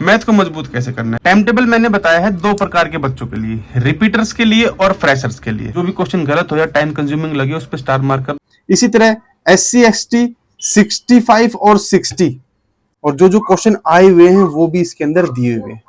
Math को मजबूत कैसे करना है। टाइम टेबल मैंने बताया है दो प्रकार के बच्चों के लिए, रिपीटर्स के लिए और फ्रेशर्स के लिए। जो भी क्वेश्चन गलत हो या टाइम कंज्यूमिंग लगे उस पर स्टार मार्क कर। इसी तरह SC ST 65 और 60 और जो क्वेश्चन आए हुए हैं वो भी इसके अंदर दिए हुए हैं।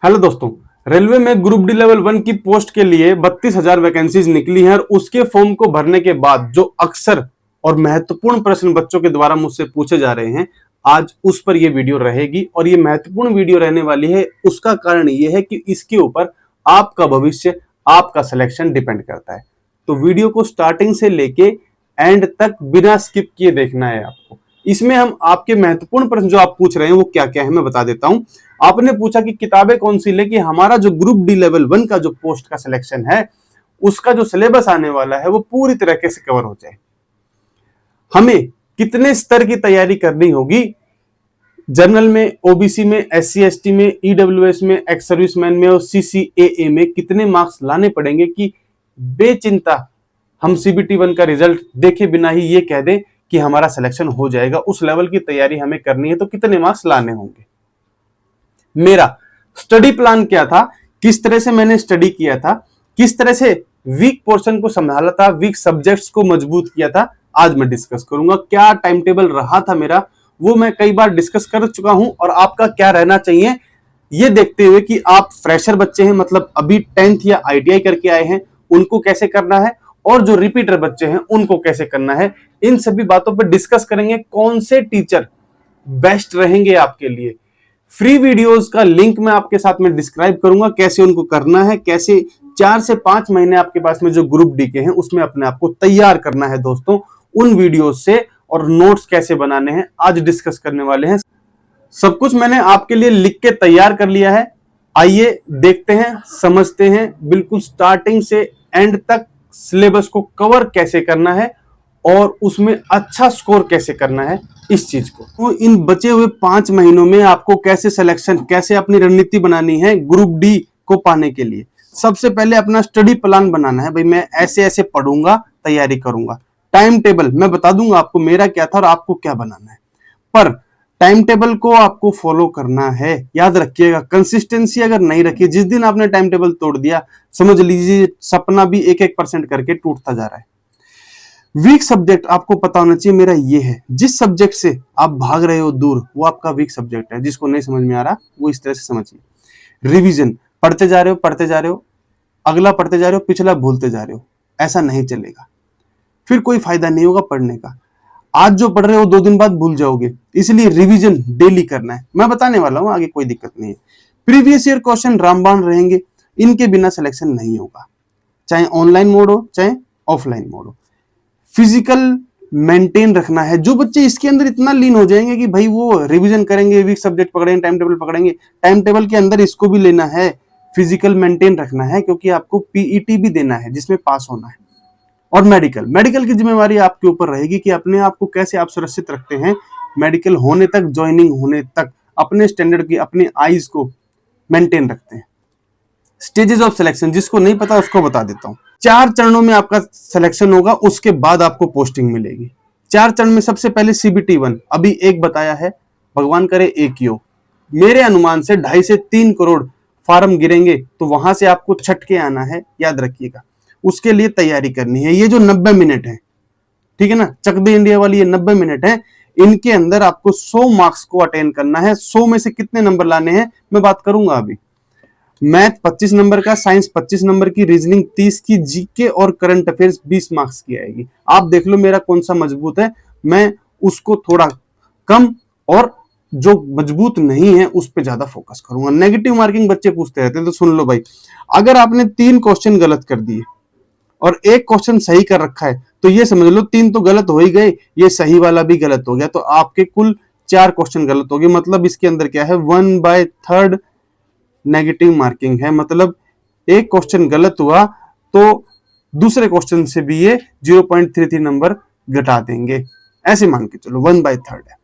हेलो दोस्तों, रेलवे में ग्रुप डी लेवल 1 की पोस्ट के लिए 32,000 वैकेंसीज निकली हैं और उसके फॉर्म को भरने के बाद जो अक्सर और महत्वपूर्ण प्रश्न बच्चों के द्वारा मुझसे पूछे जा रहे हैं, आज उस पर यह वीडियो रहेगी। और ये महत्वपूर्ण वीडियो रहने वाली है, उसका कारण यह है कि इसके ऊपर आपका भविष्य, आपका सिलेक्शन डिपेंड करता है। तो वीडियो को स्टार्टिंग से लेके एंड तक बिना स्किप किए देखना है आपको। इसमें हम आपके महत्वपूर्ण प्रश्न जो आप पूछ रहे हैं वो क्या क्या है मैं बता देता हूं। आपने पूछा कि किताबें कौन सी लें कि हमारा जो ग्रुप डी लेवल 1 का जो पोस्ट का सिलेक्शन है उसका जो सिलेबस आने वाला है वो पूरी तरीके से कवर हो जाए। हमें कितने स्तर की तैयारी करनी होगी, जनरल में, ओबीसी में, SC ST में, EWS में, एक्स सर्विसमैन में और CCAA में कितने मार्क्स लाने पड़ेंगे कि बेचिंता हम CBT 1 का रिजल्ट देखे बिना ही ये कह दें कि हमारा सिलेक्शन हो जाएगा। उस लेवल की तैयारी हमें करनी है तो कितने मार्क्स लाने होंगे। मेरा स्टडी प्लान क्या था, किस तरह से मैंने स्टडी किया था, किस तरह से वीक पोर्शन को संभाला था, वीक सब्जेक्ट्स को मजबूत किया था, आज मैं डिस्कस करूंगा। क्या टाइम टेबल रहा था मेरा वो मैं कई बार डिस्कस कर चुका हूं और आपका क्या रहना चाहिए ये देखते हुए कि आप फ्रेशर बच्चे हैं, मतलब अभी 10th या ITI करके आए हैं, उनको कैसे करना है और जो रिपीटर बच्चे हैं उनको कैसे करना है। इन सभी बातों पर डिस्कस करेंगे। कौन से टीचर बेस्ट रहेंगे आपके लिए। फ्री वीडियोस का लिंक मैं आपके साथ में डिस्क्राइब करूंगा, कैसे उनको करना है, कैसे 4 से 5 महीने आपके पास में जो ग्रुप डी के हैं उसमें अपने आप को तैयार करना है दोस्तों उन वीडियोस से, और नोट्स कैसे बनाने हैं आज डिस्कस करने वाले हैं। सब कुछ मैंने आपके लिए लिख के तैयार कर लिया है। आइए देखते हैं, समझते हैं बिल्कुल स्टार्टिंग से एंड तक सिलेबस को कवर कैसे करना है और उसमें अच्छा स्कोर कैसे करना है इस चीज को। तो इन बचे हुए 5 महीनों में आपको कैसे सिलेक्शन, कैसे अपनी रणनीति बनानी है ग्रुप डी को पाने के लिए। सबसे पहले अपना स्टडी प्लान बनाना है। भाई मैं ऐसे ऐसे पढ़ूंगा, तैयारी करूंगा। टाइम टेबल मैं बता दूंगा आपको मेरा क्या था और आपको क्या बनाना है, पर टाइम टेबल को आपको फॉलो करना है। याद रखिएगा, कंसिस्टेंसी अगर नहीं रखी, जिस दिन आपने टाइम टेबल तोड़ दिया समझ लीजिए सपना भी 1-1% करके टूटता जा रहा है। वीक सब्जेक्ट आपको पता होना चाहिए मेरा ये है, जिस सब्जेक्ट से आप भाग रहे हो दूर वो आपका वीक सब्जेक्ट है। जिसको नहीं समझ में आ रहा वो इस तरह से समझिए। रिवीजन पढ़ते जा रहे हो, अगला पढ़ते जा रहे हो, पिछला भूलते जा रहे हो, ऐसा नहीं चलेगा, फिर कोई फायदा नहीं होगा पढ़ने का। आज जो पढ़ रहे हो 2 दिन बाद भूल जाओगे, इसलिए रिवीजन डेली करना है। मैं बताने वाला हूं आगे, कोई दिक्कत नहीं है। प्रीवियस ईयर क्वेश्चन रामबाण रहेंगे, इनके बिना सिलेक्शन नहीं होगा, चाहे ऑनलाइन मोड हो चाहे ऑफलाइन मोड हो। फिजिकल मेंटेन रखना है। जो बच्चे इसके अंदर इतना लीन हो जाएंगे कि भाई वो रिवीजन करेंगे, वीक सब्जेक्ट पकड़ेंगे, टाइम टेबल पकड़ेंगे, टाइम टेबल के अंदर इसको भी लेना है, फिजिकल मेंटेन रखना है, क्योंकि आपको PET भी देना है जिसमें पास होना है। और मेडिकल की जिम्मेवारी आपके ऊपर रहेगी कि अपने आप को कैसे आप सुरक्षित रखते हैं। मेडिकल होने तक, ज्वाइनिंग होने तक अपने स्टैंडर्ड की, अपने आइज को मेंटेन रखते हैं। स्टेजेस ऑफ सिलेक्शन, जिसको नहीं पता उसको बता देता हूं। 4 चरणों में आपका सिलेक्शन होगा, उसके बाद आपको पोस्टिंग मिलेगी। 4 चरण में सबसे पहले CBT 1, अभी एक बताया है, भगवान करे एक ही हो। मेरे अनुमान से 2.5 से 3 करोड़ फार्म गिरेंगे, तो वहां से आपको छट के आना है, याद रखिएगा। उसके लिए तैयारी करनी है। ये जो 90 मिनट है, ठीक है ना, चक दे इंडिया वाली ये 90 मिनट है, इनके अंदर आपको 100 मार्क्स को अटेन करना है। 100 में से कितने नंबर लाने हैं मैं बात करूंगा अभी। मैथ 25 नंबर का, साइंस 25 नंबर की, रीजनिंग 30 की, जीके और करंट अफेयर्स 20 मार्क्स की आएगी। आप देख लो मेरा कौन सा मजबूत है, मैं उसको थोड़ा कम और जो मजबूत नहीं है उस पर ज्यादा फोकस करूंगा। नेगेटिव मार्किंग बच्चे पूछते रहते हैं, तो सुन लो भाई, अगर आपने 3 क्वेश्चन गलत कर दिए और 1 क्वेश्चन सही कर रखा है तो ये समझ लो 3 तो गलत हो ही गए, ये सही वाला भी गलत हो गया, तो आपके कुल 4 क्वेश्चन गलत हो गए। मतलब इसके अंदर क्या है, 1/3 नेगेटिव मार्किंग है। मतलब 1 क्वेश्चन गलत हुआ तो दूसरे क्वेश्चन से भी ये 0.33 नंबर घटा देंगे, ऐसे मान के चलो 1/3 है।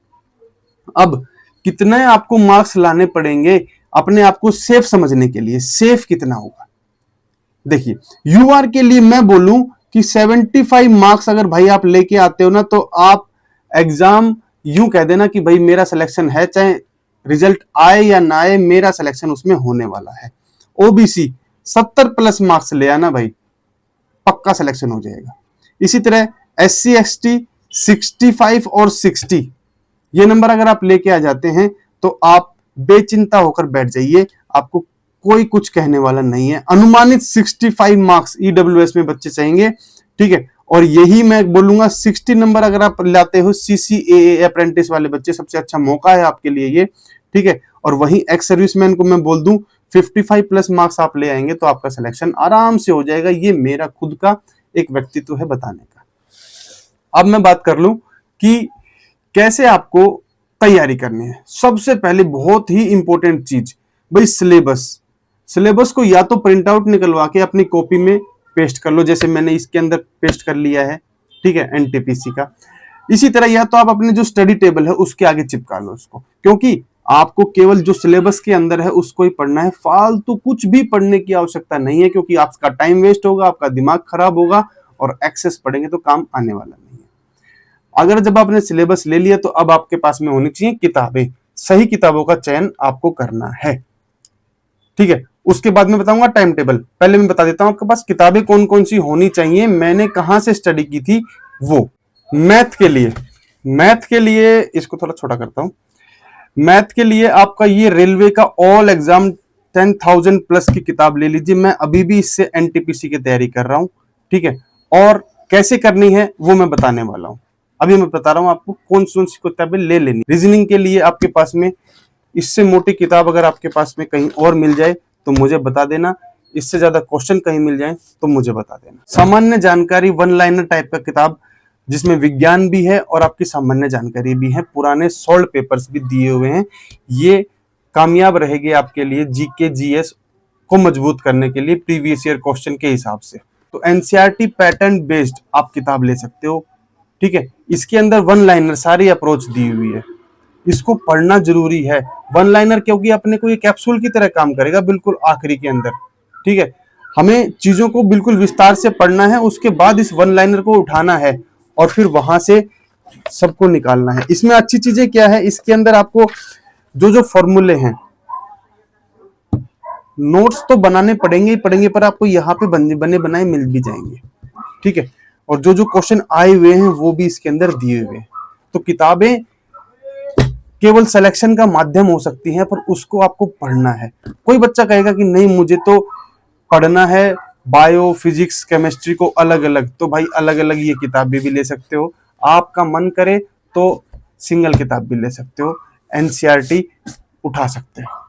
अब कितने आपको मार्क्स लाने पड़ेंगे अपने आप को सेफ समझने के लिए। सेफ कितना होगा, देखिए UR के लिए मैं बोलूं कि 75 मार्क्स अगर भाई आप लेके आते हो ना, तो आप एग्जाम यूं कह देना कि भाई मेरा सिलेक्शन है, चाहे रिजल्ट आए या ना आए, मेरा सिलेक्शन उसमें होने वाला है। ओबीसी 70 प्लस मार्क्स ले आना भाई, पक्का सिलेक्शन हो जाएगा। इसी तरह SC ST 65 और 60 ये नंबर अगर आप लेके आ जाते हैं तो आप बेचिंता होकर बैठ जाइए, आपको कोई कुछ कहने वाला नहीं है। अनुमानित 65 मार्क्स EWS में बच्चे चाहेंगे, ठीक है। और यही मैं बोलूंगा 60 नंबर अगर आप लाते हो CCAA अप्रेंटिस वाले बच्चे, सबसे अच्छा मौका है आपके लिए ये, ठीक है। और वहीं एक्स सर्विसमैन को मैं बोल दूं 55 प्लस मार्क्स आप ले आएंगे तो आपका सिलेक्शन आराम से हो जाएगा। ये मेरा खुद का एक व्यक्तित्व है बताने का। अब मैं बात कर लूं कि कैसे आपको तैयारी करनी है। सबसे पहले बहुत ही इंपॉर्टेंट चीज भाई सिलेबस को या तो प्रिंट आउट निकलवा के अपनी कॉपी में पेस्ट कर लो, जैसे मैंने इसके अंदर पेस्ट कर लिया है, ठीक है, NTPC का। इसी तरह या तो आप अपने जो स्टडी टेबल है उसके आगे चिपका लो उसको, क्योंकि आपको केवल जो सिलेबस के अंदर है उसको ही पढ़ना है, फालतू कुछ भी पढ़ने की आवश्यकता नहीं है, क्योंकि आपका टाइम वेस्ट होगा, आपका दिमाग खराब होगा और एक्सेस पढ़ेंगे तो काम आने वाला नहीं है। अगर जब आपने सिलेबस ले लिया तो अब आपके पास में होनी चाहिए किताबें, सही किताबों का चयन आपको करना है, ठीक है। उसके बाद में बताऊंगा टाइम टेबल। पहले मैं बता देता हूं आपके पास किताबें कौन कौन सी होनी चाहिए, मैंने कहां से स्टडी की थी वो। मैथ के लिए इसको थोड़ा छोटा करता हूं। मैथ के लिए आपका ये रेलवे का ऑल एग्जाम 10,000 प्लस की किताब ले लीजिए। मैं अभी भी इससे NTPC की तैयारी कर रहा हूं, ठीक है। और कैसे करनी है वो मैं बताने वाला हूं। अभी मैं बता रहा हूं आपको कौन सी किताबें ले लेनी। रीजनिंग के लिए आपके पास में इससे मोटी किताब अगर आपके पास में कहीं और मिल जाए तो मुझे बता देना, इससे ज्यादा क्वेश्चन कहीं मिल जाए तो मुझे बता देना। सामान्य जानकारी 1 लाइनर टाइप का किताब जिसमें विज्ञान भी है और आपकी सामान्य जानकारी भी है, पुराने सॉल्व पेपर्स भी दिए हुए हैं। ये कामयाब रहेगी आपके लिए GK GS को मजबूत करने के लिए प्रीवियस ईयर क्वेश्चन के हिसाब से। तो NCERT पैटर्न बेस्ड आप किताब ले सकते हो, ठीक है। इसके अंदर 1 लाइनर सारी अप्रोच दी हुई है, इसको पढ़ना जरूरी है। 1 लाइनर क्योंकि अपने को ये कैप्सूल की तरह काम करेगा बिल्कुल आखिरी के अंदर, ठीक है। हमें चीजों को बिल्कुल विस्तार से पढ़ना है, उसके बाद इस 1 लाइनर को उठाना है और फिर वहां से सबको निकालना है। इसमें अच्छी चीजें क्या है, इसके अंदर आपको जो फॉर्मूले हैं, नोट्स तो बनाने पड़ेंगे ही पड़ेंगे, पर आपको यहाँ पे बने बनाए मिल भी जाएंगे, ठीक है। और जो क्वेश्चन आए हुए हैं वो भी इसके अंदर दिए हुए हैं। तो किताबें केवल सिलेक्शन का माध्यम हो सकती हैं, पर उसको आपको पढ़ना है। कोई बच्चा कहेगा कि नहीं मुझे तो पढ़ना है बायो फिजिक्स केमिस्ट्री को अलग अलग, तो भाई अलग अलग ये किताबें भी ले सकते हो। आपका मन करे तो सिंगल किताब भी ले सकते हो, NCERT उठा सकते हो।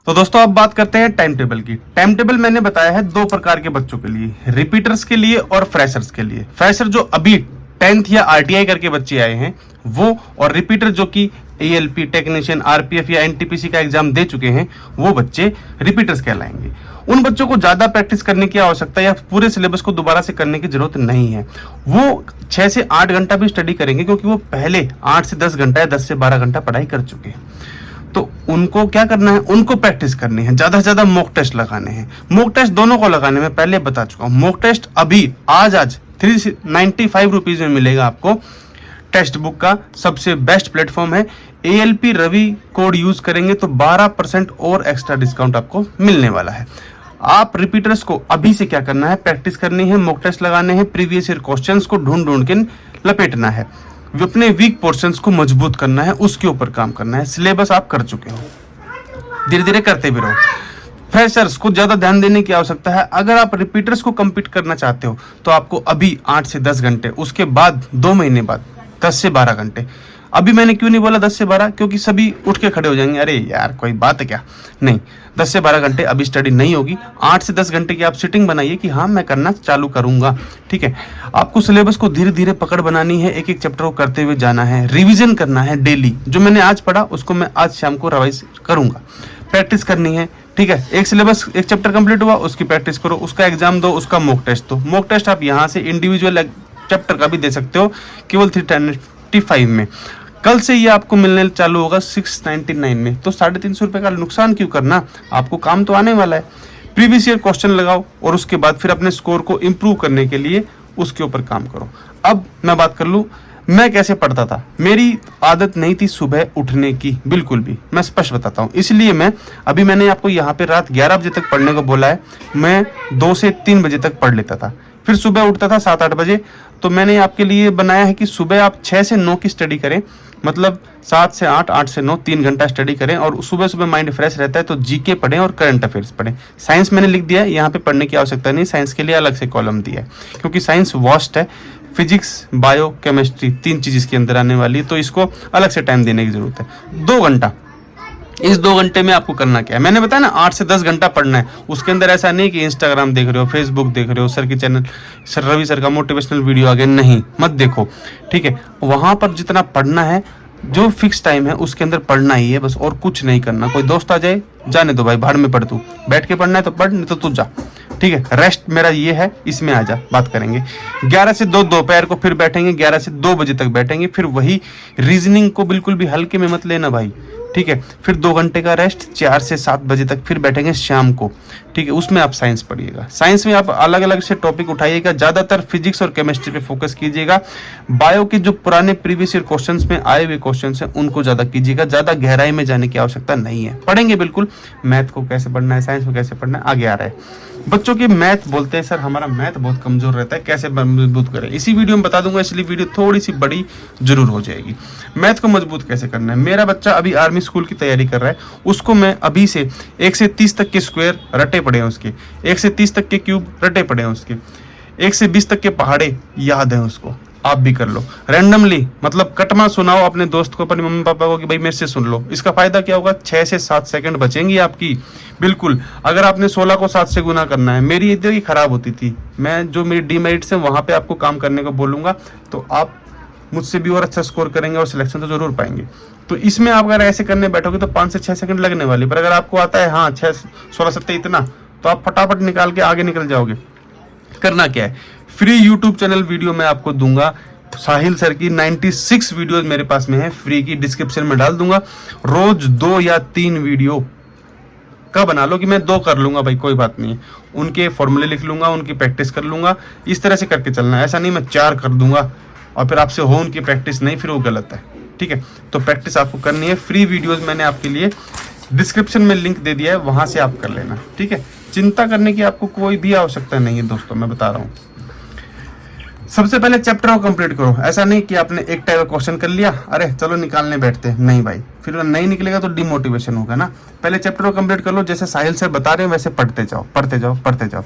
तो दोस्तों अब बात करते हैं टाइम टेबल की। टाइम टेबल मैंने बताया है 2 प्रकार के बच्चों के लिए, रिपीटर्स के लिए और फ्रेशर्स के लिए। फ्रेशर जो अभी 10th या RTI करके बच्चे आए हैं वो, और रिपीटर जो कि ALP टेक्नीशियन RPF या NTPC का एग्जाम दे चुके हैं, वो बच्चे रिपीटर्स कहलाएंगे। उन बच्चों को ज्यादा प्रैक्टिस करने की आवश्यकता या पूरे सिलेबस को दोबारा से करने की जरूरत नहीं है। वो 6 से 8 घंटा भी स्टडी करेंगे, क्योंकि वो पहले 8 से 10 घंटा या 10 से 12 घंटा पढ़ाई कर चुके हैं। तो उनको क्या करना है, उनको प्रैक्टिस करनी है, ज्यादा से ज्यादा मॉक टेस्ट लगाने हैं। मॉक टेस्ट दोनों को लगाने में पहले बता चुका हूं। मॉक टेस्ट अभी आज 395 रुपीज में मिलेगा आपको। टेक्स्ट बुक का सबसे बेस्ट प्लेटफॉर्म है। ALP रवि कोड यूज करेंगे तो 12% और एक्स्ट्रा डिस्काउंट आपको मिलने वाला है। आप रिपीटर्स को अभी से क्या करना है, प्रैक्टिस करनी है, मॉक टेस्ट लगाने हैं, प्रीवियस ईयर क्वेश्चंस को ढूंढ के लपेटना है, अपने वीक पोर्शंस को मजबूत करना है, उसके ऊपर काम करना है। सिलेबस आप कर चुके हो, धीरे धीरे करते भी रहो। फ्रेशर्स को ज्यादा ध्यान देने की आवश्यकता है। अगर आप रिपीटर्स को कम्पीट करना चाहते हो तो आपको अभी 8 से 10 घंटे, उसके बाद 2 महीने बाद 10 से 12 घंटे। अभी मैंने क्यों नहीं बोला 10 से 12, क्योंकि सभी उठ के खड़े हो जाएंगे, अरे यार कोई बात है क्या। नहीं, 10 से 12 घंटे अभी स्टडी नहीं होगी। 8 से 10 घंटे की आप सिटिंग बनाइए कि हाँ मैं करना चालू करूंगा, ठीक है। आपको सिलेबस को धीरे धीरे पकड़ बनानी है, एक एक चैप्टर को करते हुए जाना है, रिवीजन करना है डेली। जो मैंने आज पढ़ा उसको मैं आज शाम को रिवाइज करूंगा, प्रैक्टिस करनी है, ठीक है। एक सिलेबस, एक चैप्टर कंप्लीट हुआ, उसकी प्रैक्टिस करो, उसका एग्जाम दो, उसका मॉक टेस्ट दो। मॉक टेस्ट आप यहाँ से इंडिविजुअल चैप्टर का भी दे सकते हो, केवल 395 में। कल से ये आपको मिलने चालू होगा 699 में। तो 350 रुपए का नुकसान क्यों करना, आपको काम तो आने वाला है। प्रीवियस ईयर क्वेश्चन लगाओ और उसके बाद फिर अपने स्कोर को इंप्रूव करने के लिए उसके ऊपर काम करो। अब मैं बात कर लूँ मैं कैसे पढ़ता था। मेरी आदत नहीं थी सुबह उठने की, बिल्कुल भी, मैं स्पष्ट बताता हूँ। इसलिए मैंने आपको यहाँ पे रात 11 बजे तक पढ़ने को बोला है, मैं 2 से 3 बजे तक पढ़ लेता था, फिर सुबह उठता था 7-8 बजे। तो मैंने आपके लिए बनाया है कि सुबह आप 6 से 9 की स्टडी करें, मतलब 7 से 8, 8 से 9, 3 घंटा स्टडी करें, और सुबह सुबह माइंड फ्रेश रहता है तो जीके पढ़ें और करंट अफेयर्स पढ़ें। साइंस मैंने लिख दिया है, यहाँ पे पढ़ने की आवश्यकता नहीं, साइंस के लिए अलग से कॉलम दिया है, क्योंकि साइंस वास्ट है। फिजिक्स, बायो, केमिस्ट्री 3 चीज इसके अंदर आने वाली है, तो इसको अलग से टाइम देने की जरूरत है। 2 घंटा, इस 2 घंटे में आपको करना क्या है, मैंने बताया ना 8 से 10 घंटा पढ़ना है। उसके अंदर ऐसा नहीं कि इंस्टाग्राम देख रहे हो, फेसबुक देख रहे हो, सर के चैनल, सर रवि सर का मोटिवेशनल वीडियो आ गया, नहीं, मत देखो, ठीक है। वहां पर जितना पढ़ना है, जो फिक्स टाइम है उसके अंदर पढ़ना ही है बस, और कुछ नहीं करना। कोई दोस्त आ जाए, जाने दो भाई, भाड़ में पढ़, तू बैठ के पढ़ना है तो पढ़, नहीं तो तू जा, ठीक है। रेस्ट मेरा ये है, इसमें आ जा, बात करेंगे। 11 से 2 दोपहर को फिर बैठेंगे, 11 से 2 बजे तक बैठेंगे, फिर वही रीजनिंग को बिल्कुल भी हल्के में मत लेना भाई, ठीक है। फिर 2 घंटे का रेस्ट, 4 से 7 बजे तक फिर बैठेंगे शाम को, ठीक है। उसमें आप साइंस पढ़िएगा, साइंस में आप अलग अलग से टॉपिक उठाइएगा, ज्यादातर फिजिक्स और केमिस्ट्री पे फोकस कीजिएगा। बायो के जो पुराने प्रीवियस ईयर क्वेश्चंस में आए हुए क्वेश्चंस हैं उनको ज्यादा कीजिएगा, ज्यादा गहराई में जाने की आवश्यकता नहीं है। पढ़ेंगे बिल्कुल, मैथ को कैसे पढ़ना है, साइंस को कैसे पढ़ना है, आगे आ रहा है। बच्चों के मैथ बोलते हैं सर हमारा मैथ बहुत कमजोर रहता है, कैसे मजबूत करें, इसी वीडियो में बता दूंगा, इसलिए वीडियो थोड़ी सी बड़ी जरूर हो जाएगी। मैथ को मजबूत कैसे करना है, मेरा बच्चा अभी आर्मी स्कूल की तैयारी कर रहा है, उसको मैं अभी से 1 से 30 तक के स्क्वायर रटे पड़े हैं उसके, 1 से 30 तक के क्यूब रटे पड़े हैं उसके, 1 से 20 तक के पहाड़े याद है उसको। आप भी कर लो रैंडमली, मतलब कटमा सुनाओ अपने दोस्त को, अपने मम्मी पापा को कि भाई मेरे से सुन लो। इसका फायदा क्या होगा, 6 से 7 सेकंड बचेंगी आपकी, बिल्कुल। अगर आपने 16 को 7 से गुना करना है, मेरी इधर ही खराब होती थी, मैं जो मेरी डीमेरिट्स है वहां पे आपको काम करने को बोलूंगा, तो आप मुझसे भी और अच्छा स्कोर करेंगे और सिलेक्शन तो जरूर पाएंगे। तो इसमें आप अगर ऐसे करने बैठोगे तो 5 से 6 सेकंड लगने वाली, पर अगर आपको आता है हाँ 6, 16, 17 इतना, तो आप फटाफट निकाल के आगे निकल जाओगे। करना क्या है, फ्री यूट्यूब चैनल वीडियो मैं आपको दूंगा, साहिल सर की 96 वीडियोस मेरे पास में है फ्री की, डिस्क्रिप्शन में डाल दूंगा। रोज 2 या 3 वीडियो का बना लो कि मैं 2 कर लूंगा भाई, कोई बात नहीं है, उनके फॉर्मूले लिख लूंगा, उनकी प्रैक्टिस कर लूंगा, इस तरह से करके चलना है। ऐसा नहीं मैं 4 कर दूंगा और फिर आपसे हो उनकी प्रैक्टिस नहीं, फिर वो गलत है, ठीक है। तो प्रैक्टिस आपको करनी है, फ्री वीडियोस मैंने आपके लिए डिस्क्रिप्शन में लिंक दे दिया है, वहां से आप कर लेना, ठीक है। चिंता करने की आपको कोई भी आवश्यकता नहीं है दोस्तों, मैं बता रहा हूँ। सबसे पहले चैप्टर को कंप्लीट करो, ऐसा नहीं कि आपने एक टाइप का क्वेश्चन कर लिया, अरे चलो निकालने बैठते हैं, नहीं भाई, फिर नहीं निकलेगा तो डिमोटिवेशन होगा ना। पहले चैप्टर को कंप्लीट कर लो, जैसे साहिल सर बता रहे हैं वैसे पढ़ते जाओ, पढ़ते जाओ, पढ़ते जाओ।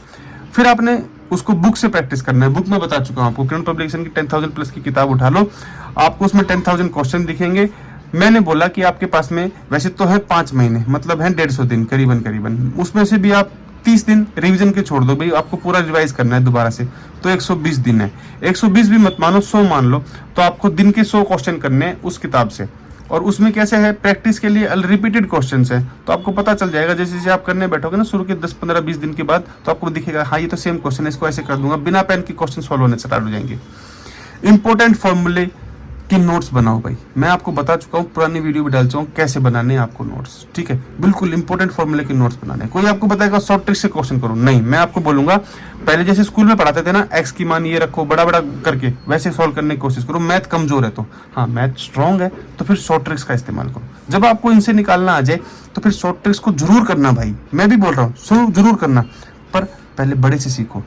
फिर आपने उसको बुक से प्रैक्टिस करना है। बुक में बता चुका हूँ आपको, किरण पब्लिकेशन की 10,000 प्लस की किताब उठा लो, आपको उसमें 10,000 क्वेश्चन दिखेंगे। मैंने बोला कि आपके पास में वैसे तो है 5 महीने, मतलब है 150 दिन करीबन करीबन, उसमें से भी आप 30 दिन रिवीजन के छोड़ दो भाई, आपको पूरा रिवाइज करना है दोबारा से, तो 120 दिन है। 120 भी मत मानो, 100 मान लो, तो आपको दिन के 100 क्वेश्चन करने हैं उस किताब से। और उसमें कैसे है, प्रैक्टिस के लिए रिपीटेड क्वेश्चंस है, तो आपको पता चल जाएगा जैसे जैसे आप करने बैठोगे ना शुरू के 10, 15, 20 दिन के बाद, तो आपको दिखेगा हाँ ये तो सेम क्वेश्चन है, इसको ऐसे कर दूंगा, बिना पेन के क्वेश्चन सॉल्व होने स्टार्ट हो जाएंगे। इंपॉर्टेंट फॉर्मूले की नोट्स बनाओ भाई, मैं आपको बता चुका हूँ, पुरानी वीडियो भी डाल चुका हूँ कैसे बनाने हैं आपको नोट्स, ठीक है। बिल्कुल इंपॉर्टेंट फॉर्मूले के नोट्स बनाने। कोई आपको बताएगा शॉर्ट ट्रिक से क्वेश्चन करो, नहीं, मैं आपको बोलूंगा पहले जैसे स्कूल में पढ़ाते थे ना, एक्स की मान ये रखो बड़ा बड़ा करके, वैसे सॉल्व करने की कोशिश करो। मैथ कमजोर है तो, हाँ मैथ स्ट्रॉन्ग है तो फिर शॉर्ट ट्रिक्स का इस्तेमाल करो। जब आपको इनसे निकालना आ जाए तो फिर शॉर्ट ट्रिक्स को जरूर करना भाई, मैं भी बोल रहा हूँ जरूर करना, पर पहले बड़े से सीखो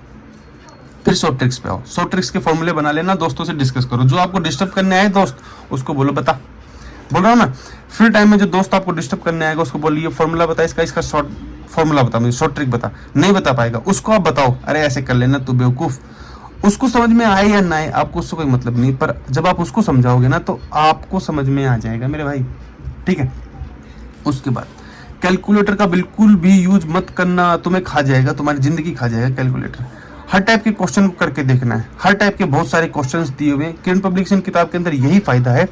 फिर शॉर्ट ट्रिक्स पे आओ। शॉर्ट ट्रिक्स के फॉर्मूले बना लेना, दोस्तों से डिस्कस करो, जो आपको डिस्टर्ब करने आए दोस्त उसको बोलो बता, बोल रहा हूँ ना, फ्री टाइम में जो दोस्त आपको डिस्टर्ब करने आएगा उसको बोलिए फॉर्मूला बता, इसका शॉर्ट फॉर्मूला बता, मुझे शॉर्ट ट्रिक बता। नहीं बता पाएगा उसको आप बताओ, अरे ऐसे कर लेना तू बेवकूफ, उसको समझ में आए या ना आए आपको उससे कोई मतलब नहीं, पर जब आप उसको समझाओगे ना तो आपको समझ में आ जाएगा मेरे भाई, ठीक है। उसके बाद कैलकुलेटर का बिल्कुल भी यूज मत करना, तुम्हें खा जाएगा, तुम्हारी जिंदगी खा जाएगा कैलकुलेटर। हर टाइप के क्वेश्चन को करके देखना है, हर टाइप के बहुत सारे क्वेश्चंस दिए हुए हैं किरण पब्लिकेशन किताब के अंदर, यही फायदा है।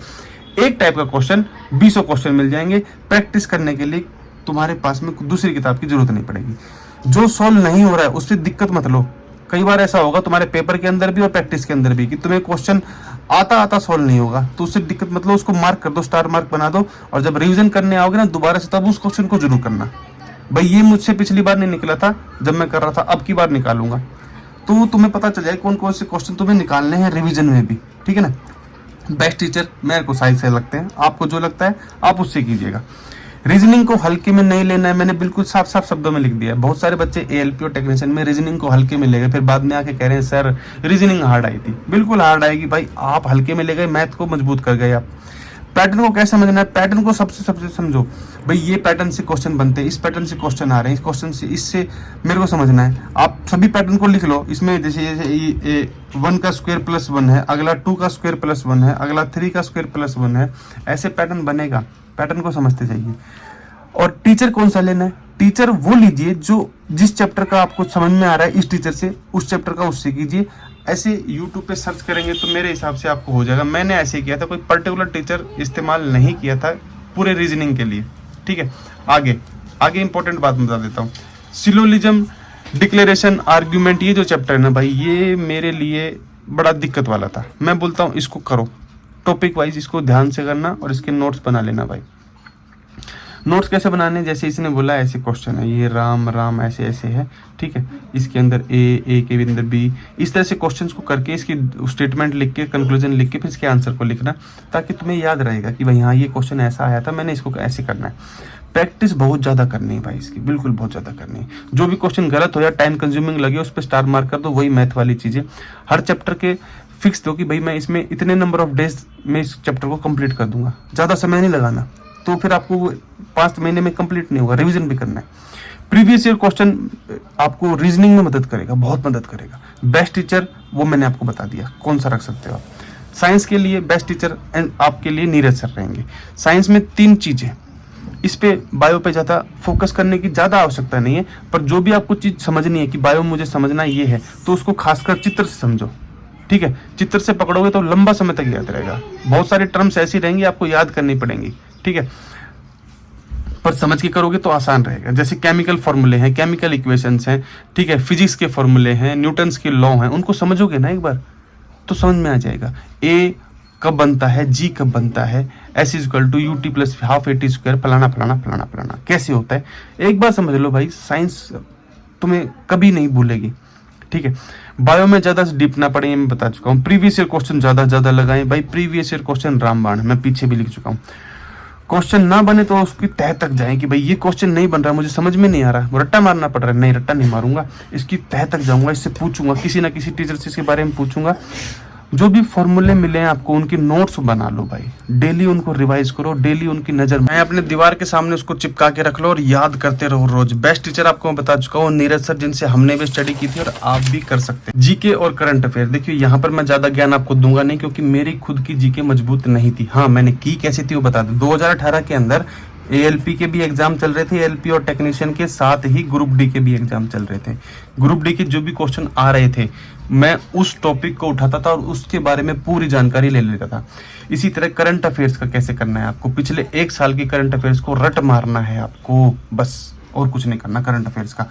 एक टाइप का क्वेश्चन 20 क्वेश्चन मिल जाएंगे, प्रैक्टिस करने के लिए तुम्हारे पास में दूसरी किताब की जरूरत नहीं पड़ेगी। जो सॉल्व नहीं हो रहा है उससे दिक्कत मत लो, कई बार ऐसा होगा तुम्हारे पेपर के अंदर भी और प्रैक्टिस के अंदर भी कि तुम्हें क्वेश्चन आता सॉल्व नहीं होगा, तो उससे दिक्कत मतलब उसको मार्क कर दो, स्टार मार्क बना दो, और जब रिवीजन करने आओगे ना दोबारा से तब उस क्वेश्चन को जरूर करना। भाई ये मुझसे पिछली बार नहीं निकला था जब मैं कर रहा था, अब की बार निकालूंगा, तो तुम्हें पता चल जाए कौन कौन से क्वेश्चन तुम्हें निकालने हैं रिवीजन में भी, ठीक है ना। बेस्ट टीचर मेरे को साइंस से लगते हैं, आपको जो लगता है आप उससे कीजिएगा। रीजनिंग को हल्के में नहीं लेना है, मैंने बिल्कुल साफ साफ शब्दों में लिख दिया है। बहुत सारे बच्चे एएलपी और टेक्नीशियन में रीजनिंग को हल्के में ले गए, फिर बाद में आके कह रहे हैं सर रीजनिंग हार्ड आई थी। बिल्कुल हार्ड आएगी भाई, आप हल्के में ले गए, मैथ को मजबूत कर गए आप। पैटर्न को कैसे समझना है, पैटर्न को सबसे समझो भाई, ये पैटर्न से क्वेश्चन बनते हैं, इस पैटर्न से क्वेश्चन आ रहे हैं, इस क्वेश्चन से इससे मेरे को समझना है। आप सभी पैटर्न को लिख लो, इसमें जैसे 1 का स्क्वायर प्लस 1 है, अगला 2 का स्क्वायर प्लस 1 है, अगला 3 का स्क्वायर प्लस 1 है, ऐसे पैटर्न बनेगा। पैटर्न को समझते जाइए। और टीचर कौन सा लेना है, टीचर वो लीजिए जो जिस चैप्टर का आपको समझ में आ रहा है इस टीचर से, उस चैप्टर का उससे कीजिए। ऐसे YouTube पे सर्च करेंगे तो मेरे हिसाब से आपको हो जाएगा। मैंने ऐसे किया था, कोई पर्टिकुलर टीचर इस्तेमाल नहीं किया था पूरे रीजनिंग के लिए, ठीक है। आगे इंपॉर्टेंट बात बता देता हूँ। सिलोजिज्म, डिक्लेरेशन, आर्ग्यूमेंट, ये जो चैप्टर है ना भाई, ये मेरे लिए बड़ा दिक्कत वाला था। मैं बोलता हूँ इसको करो, टॉपिक वाइज इसको ध्यान से करना और इसके नोट्स बना लेना भाई। नोट्स कैसे बनाने, जैसे इसने बोला ऐसे क्वेश्चन है, ये राम ऐसे ऐसे है, ठीक है। इसके अंदर ए के अंदर बी, इस तरह से क्वेश्चंस को करके इसकी स्टेटमेंट लिख के, कंक्लूजन लिख के, फिर इसके आंसर को लिखना, ताकि तुम्हें याद रहेगा कि भाई हाँ ये क्वेश्चन ऐसा आया था, मैंने इसको ऐसे करना है। प्रैक्टिस बहुत ज़्यादा करनी है भाई इसकी, बिल्कुल बहुत ज़्यादा करनी है। जो भी क्वेश्चन गलत हो या टाइम कंज्यूमिंग लगे उस पर स्टार मार्क कर दो, वही मैथ वाली चीज़ें। हर चैप्टर के फिक्स दो कि भाई मैं इसमें इतने नंबर ऑफ डेज में इस चैप्टर को कंप्लीट कर दूंगा, ज़्यादा समय नहीं लगाना, तो फिर आपको 5 महीने में कंप्लीट नहीं होगा, रिवीजन भी करना है। प्रीवियस ईयर क्वेश्चन आपको रीजनिंग में मदद करेगा, बहुत मदद करेगा। बेस्ट टीचर वो मैंने आपको बता दिया कौन सा रख सकते हो आप। साइंस के लिए बेस्ट टीचर आपके लिए नीरज सर रहेंगे। साइंस में 3 चीजें, इस पे बायो पे ज़्यादा फोकस करने की ज़्यादा आवश्यकता नहीं है, पर जो भी आपको चीज़ समझनी है कि बायो मुझे समझना ये है, तो उसको खासकर चित्र से समझो, ठीक है। चित्र से पकड़ोगे तो लंबा समय तक याद रहेगा। बहुत सारे टर्म्स ऐसी रहेंगी आपको याद करनी पड़ेंगी, ठीक है, पर समझ के करोगे तो आसान रहेगा। जैसे केमिकल फॉर्मूले हैं, केमिकल इक्वेशंस हैं, ठीक है, फिजिक्स के फॉर्मूले हैं, न्यूटन्स के लॉ हैं, उनको समझोगे ना एक बार तो समझ में आ जाएगा। ए कब बनता है, जी कब बनता है, s is equal to u t plus half a t square, फलाना फलाना फलाना फलाना कैसे होता है, एक बार समझ लो भाई। साइंस तुम्हें कभी नहीं भूलेगी, ठीक है। बायो में ज्यादा डीप ना पड़े, मैं बता चुका हूँ। प्रीवियस ईयर क्वेश्चन ज्यादा लगाएं भाई। प्रीवियस ईयर क्वेश्चन रामबाण मैं पीछे भी लिख चुका हूँ। क्वेश्चन ना बने तो उसकी तह तक जाए कि भाई ये क्वेश्चन नहीं बन रहा, मुझे समझ में नहीं आ रहा, रट्टा मारना पड़ रहा है, नहीं रट्टा नहीं मारूंगा, इसकी तह तक जाऊंगा, इससे पूछूंगा, किसी ना किसी टीचर से इसके बारे में पूछूंगा। जो भी फॉर्मूले मिले हैं आपको उनकी नोट्स बना लो भाई, डेली उनको रिवाइज करो, डेली उनकी नजर में अपने दीवार के सामने उसको चिपका के रख लो और याद करते रहो रोज। बेस्ट टीचर आपको मैं बता चुका हूँ, नीरज सर, जिनसे हमने भी स्टडी की थी और आप भी कर सकते हैं। जीके और करंट अफेयर, देखिए यहाँ पर मैं ज्यादा ज्ञान आपको दूंगा नहीं, क्योंकि मेरी खुद की जीके मजबूत नहीं थी। हाँ, मैंने की कैसी थी वो बता दूं। 2018 के अंदर एएलपी के भी एग्जाम चल रहे थे, एएलपी और टेक्नीशियन के साथ ही ग्रुप डी के भी एग्जाम चल रहे थे। ग्रुप डी के जो भी क्वेश्चन आ रहे थे मैं उस टॉपिक को उठाता था और उसके बारे में पूरी जानकारी ले लेता था। इसी तरह करंट अफेयर्स का कैसे करना है, आपको पिछले 1 साल की करंट अफेयर्स को रट मारना है आपको, बस और कुछ नहीं करना करंट अफेयर्स का।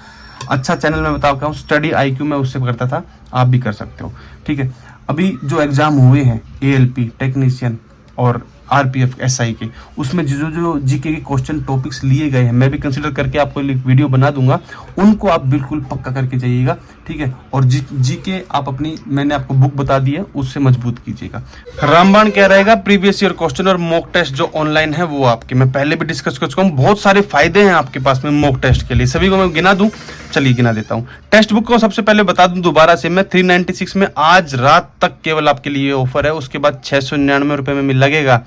अच्छा चैनल में बताता हूँ, स्टडी आईक्यू में उससे करता था, आप भी कर सकते हो, ठीक है। अभी जो एग्जाम हुए हैं एएलपी, टेक्नीशियन और आरपीएफ एसआई के, उसमें जो जीके के क्वेश्चन टॉपिक्स लिए गए हैं, मैं भी कंसीडर करके आपको एक वीडियो बना दूंगा, उनको आप बिल्कुल पक्का करके जाइएगा, ठीक है। और जीके आप अपनी, मैंने आपको बुक बता दी है, उससे मजबूत कीजिएगा। रामबाण क्या रहेगा, प्रीवियस ईयर क्वेश्चन और मॉक टेस्ट जो ऑनलाइन है वो आपके, मैं पहले भी डिस्कस कर चुका हूँ। बहुत सारे फायदे हैं आपके पास में मॉक टेस्ट के लिए, सभी को मैं गिना दूं, चलिए गिना देता हूँ। टेक्स्ट बुक को सबसे पहले बता दूं दोबारा से, मैं 396 में आज रात तक केवल आपके लिए ऑफर है, उसके बाद 699 रुपए में लगेगा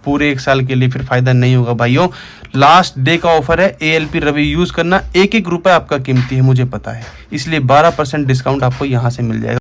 पूरे 1 साल के लिए, फिर फायदा नहीं होगा भाइयों। लास्ट डे का ऑफर है, एएलपी रवि यूज करना, 1-1 रुपए आपका कीमती है मुझे पता है, इसलिए 12% डिस्काउंट आपको यहाँ से मिल जाएगा।